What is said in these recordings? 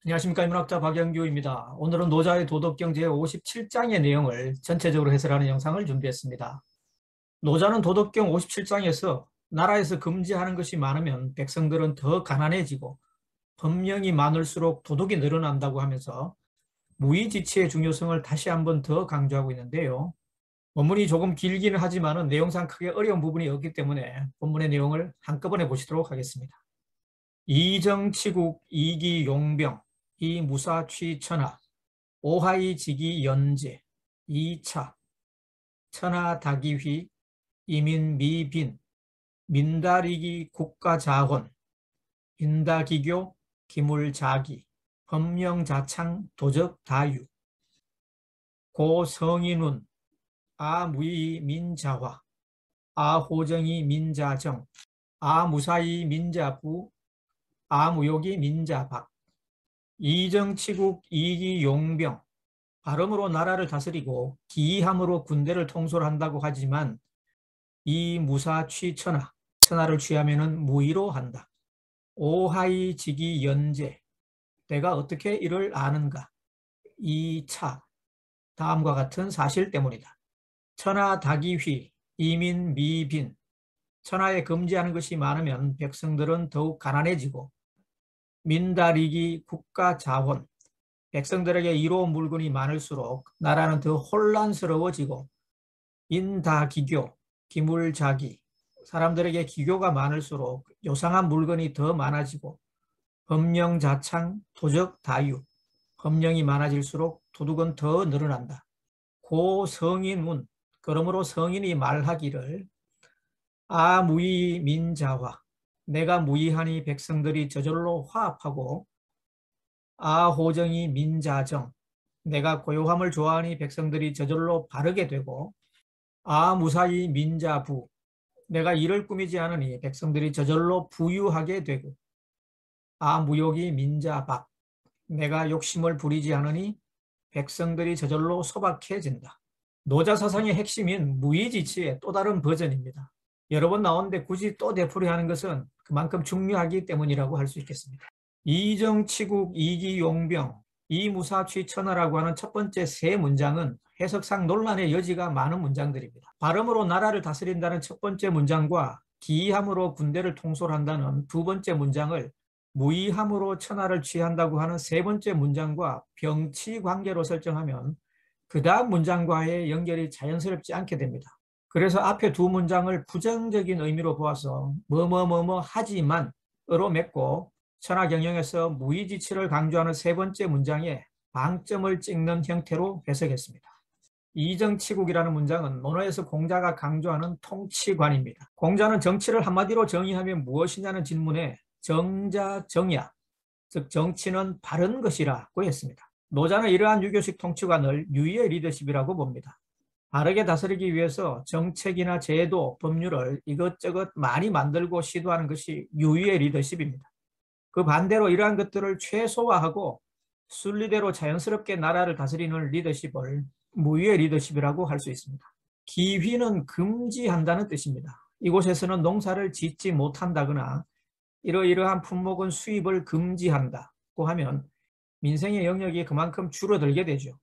안녕하십니까. 인문학자 박영규입니다. 오늘은 노자의 도덕경 제57장의 내용을 전체적으로 해설하는 영상을 준비했습니다. 노자는 도덕경 57장에서 나라에서 금지하는 것이 많으면 백성들은 더 가난해지고 법령이 많을수록 도둑이 늘어난다고 하면서 무의지치의 중요성을 다시 한번 더 강조하고 있는데요. 원문이 조금 길기는 하지만 내용상 크게 어려운 부분이 없기 때문에 본문의 내용을 한꺼번에 보시도록 하겠습니다. 이정치국 이기용병 이무사취천하 오하이지기연제 2차 천하다기휘 이민미빈 민다리기 국가자원 인다기교 기물자기 법령자창 도적다유 고성인운 아무이 민자화 아호정이 민자정 아무사이 민자부 아무욕이 민자박 이정치국 이기용병 발음으로 나라를 다스리고 기함으로 군대를 통솔한다고 하지만 이 무사취천하 천하를 취하면은 무의로 한다. 오하이지기 연제 내가 어떻게 이를 아는가. 이차 다음과 같은 사실 때문이다. 천하다기휘 이민미빈 천하에 금지하는 것이 많으면 백성들은 더욱 가난해지고 민다리기 국가자원 백성들에게 이로운 물건이 많을수록 나라는 더 혼란스러워지고 인다기교 기물자기 사람들에게 기교가 많을수록 요상한 물건이 더 많아지고 법령자창 도적다유 법령이 많아질수록 도둑은 더 늘어난다. 고성인운 그러므로 성인이 말하기를 아무의민자화 내가 무의하니 백성들이 저절로 화합하고 아호정이 민자정 내가 고요함을 좋아하니 백성들이 저절로 바르게 되고 아무사히 민자부 내가 일을 꾸미지 않으니 백성들이 저절로 부유하게 되고 아무욕이 민자박 내가 욕심을 부리지 않으니 백성들이 저절로 소박해진다. 노자 사상의 핵심인 무의지치의 또 다른 버전입니다. 여러 번 나오는데 굳이 또 되풀이하는 것은 그만큼 중요하기 때문이라고 할 수 있겠습니다. 이정치국 이기용병 이무사취천하라고 하는 첫 번째 세 문장은 해석상 논란의 여지가 많은 문장들입니다. 발음으로 나라를 다스린다는 첫 번째 문장과 기함으로 군대를 통솔한다는 두 번째 문장을 무의함으로 천하를 취한다고 하는 세 번째 문장과 병치 관계로 설정하면 그 다음 문장과의 연결이 자연스럽지 않게 됩니다. 그래서 앞에 두 문장을 부정적인 의미로 보아서 뭐뭐뭐뭐 하지만으로 맺고 천하경영에서 무의지치를 강조하는 세 번째 문장에 방점을 찍는 형태로 해석했습니다. 이정치국이라는 문장은 논어에서 공자가 강조하는 통치관입니다. 공자는 정치를 한마디로 정의하면 무엇이냐는 질문에 정자정야, 즉 정치는 바른 것이라고 했습니다. 노자는 이러한 유교식 통치관을 유의의 리더십이라고 봅니다. 바르게 다스리기 위해서 정책이나 제도, 법률을 이것저것 많이 만들고 시도하는 것이 유의의 리더십입니다. 그 반대로 이러한 것들을 최소화하고 순리대로 자연스럽게 나라를 다스리는 리더십을 무의의 리더십이라고 할 수 있습니다. 기휘는 금지한다는 뜻입니다. 이곳에서는 농사를 짓지 못한다거나 이러이러한 품목은 수입을 금지한다고 하면 민생의 영역이 그만큼 줄어들게 되죠.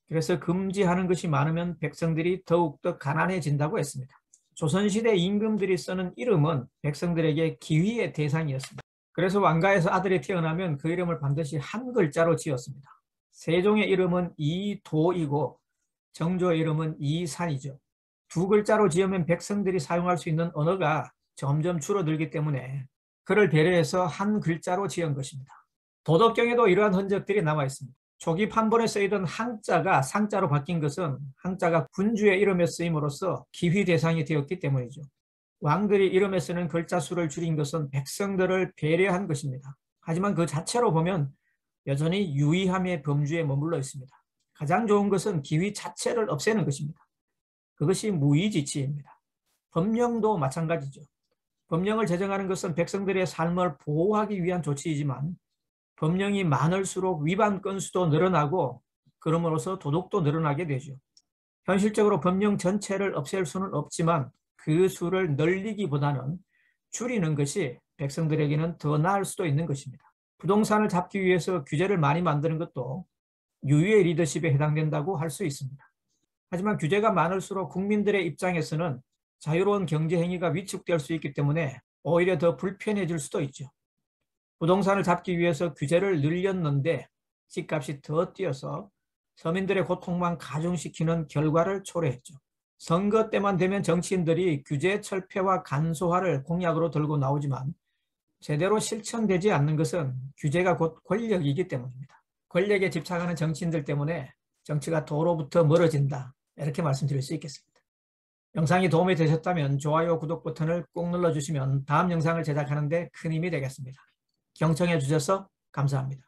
그래서 금지하는 것이 많으면 백성들이 더욱더 가난해진다고 했습니다. 조선시대 임금들이 쓰는 이름은 백성들에게 기휘의 대상이었습니다. 그래서 왕가에서 아들이 태어나면 그 이름을 반드시 한 글자로 지었습니다. 세종의 이름은 이도이고 정조의 이름은 이산이죠. 두 글자로 지으면 백성들이 사용할 수 있는 언어가 점점 줄어들기 때문에 그를 배려해서 한 글자로 지은 것입니다. 도덕경에도 이러한 흔적들이 남아 있습니다. 초기 판본에 쓰이던 항자가 상자로 바뀐 것은 항자가 군주의 이름에 쓰임으로써 기휘 대상이 되었기 때문이죠. 왕들이 이름에 쓰는 글자 수를 줄인 것은 백성들을 배려한 것입니다. 하지만 그 자체로 보면 여전히 유의함의 범주에 머물러 있습니다. 가장 좋은 것은 기휘 자체를 없애는 것입니다. 그것이 무의지치입니다. 법령도 마찬가지죠. 법령을 제정하는 것은 백성들의 삶을 보호하기 위한 조치이지만 법령이 많을수록 위반 건수도 늘어나고 그럼으로써 도둑도 늘어나게 되죠. 현실적으로 법령 전체를 없앨 수는 없지만 그 수를 늘리기보다는 줄이는 것이 백성들에게는 더 나을 수도 있는 것입니다. 부동산을 잡기 위해서 규제를 많이 만드는 것도 유유의 리더십에 해당된다고 할 수 있습니다. 하지만 규제가 많을수록 국민들의 입장에서는 자유로운 경제 행위가 위축될 수 있기 때문에 오히려 더 불편해질 수도 있죠. 부동산을 잡기 위해서 규제를 늘렸는데 집값이 더 뛰어서 서민들의 고통만 가중시키는 결과를 초래했죠. 선거 때만 되면 정치인들이 규제 철폐와 간소화를 공약으로 들고 나오지만 제대로 실천되지 않는 것은 규제가 곧 권력이기 때문입니다. 권력에 집착하는 정치인들 때문에 정치가 도로부터 멀어진다. 이렇게 말씀드릴 수 있겠습니다. 영상이 도움이 되셨다면 좋아요, 구독 버튼을 꼭 눌러주시면 다음 영상을 제작하는 데 큰 힘이 되겠습니다. 경청해 주셔서 감사합니다.